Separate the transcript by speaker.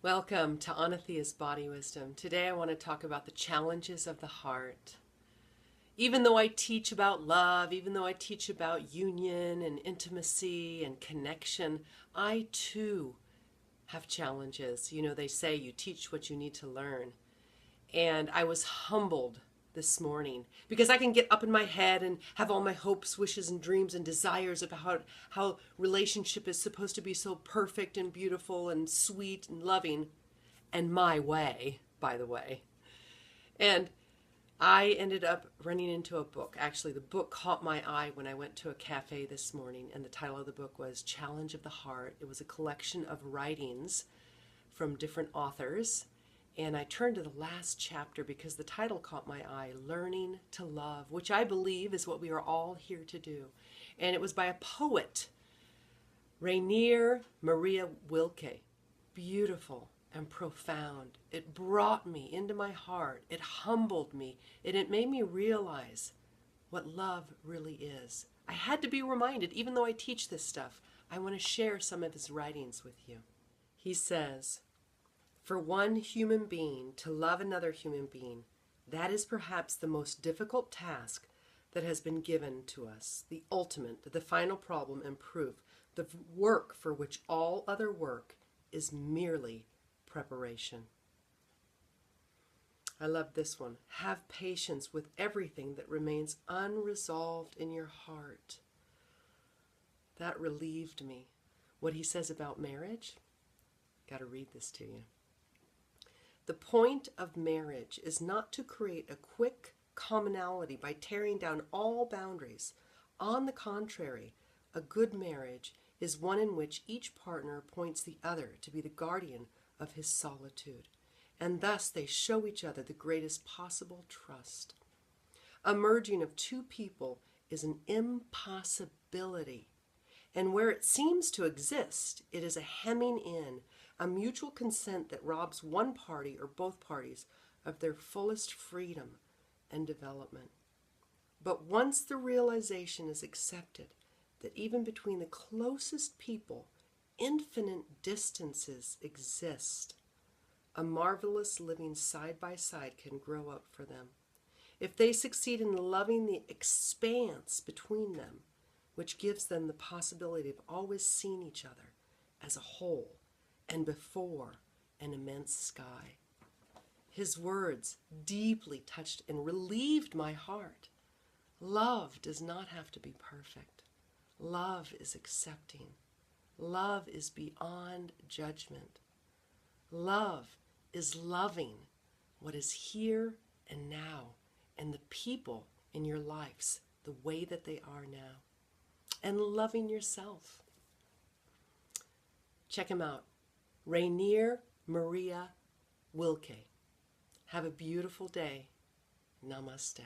Speaker 1: Welcome to Anathea's Body Wisdom. Today I want to talk about the challenges of the heart. Even though I teach about love, even though I teach about union and intimacy and connection, I too have challenges. You know, they say you teach what you need to learn. And I was humbled this morning because I can get up in my head and have all my hopes, wishes, and dreams and desires about how relationship is supposed to be so perfect and beautiful and sweet and loving, and my way, by the way. And I ended up running into a book. Actually, the book caught my eye when I went to a cafe this morning, and the title of the book was Challenge of the Heart. It was a collection of writings from different authors. And I turned to the last chapter because the title caught my eye, Learning to Love, which I believe is what we are all here to do. And it was by a poet, Rainer Maria Wilke. Beautiful and profound. It brought me into my heart. It humbled me. And it made me realize what love really is. I had to be reminded, even though I teach this stuff, I want to share some of his writings with you. He says, for one human being to love another human being, that is perhaps the most difficult task that has been given to us, the ultimate, the final problem and proof, the work for which all other work is merely preparation. I love this one. Have patience with everything that remains unresolved in your heart. That relieved me. What he says about marriage, got to read this to you. The point of marriage is not to create a quick commonality by tearing down all boundaries. On the contrary, a good marriage is one in which each partner appoints the other to be the guardian of his solitude, and thus they show each other the greatest possible trust. A merging of two people is an impossibility, and where it seems to exist, it is a hemming in, a mutual consent that robs one party or both parties of their fullest freedom and development. But once the realization is accepted that even between the closest people, infinite distances exist, a marvelous living side by side can grow up for them. If they succeed in loving the expanse between them, which gives them the possibility of always seeing each other as a whole, and before an immense sky. His words deeply touched and relieved my heart. Love does not have to be perfect. Love is accepting. Love is beyond judgment. Love is loving what is here and now and the people in your lives the way that they are now. And loving yourself. Check him out. Rainer Maria Wilke. Have a beautiful day. Namaste.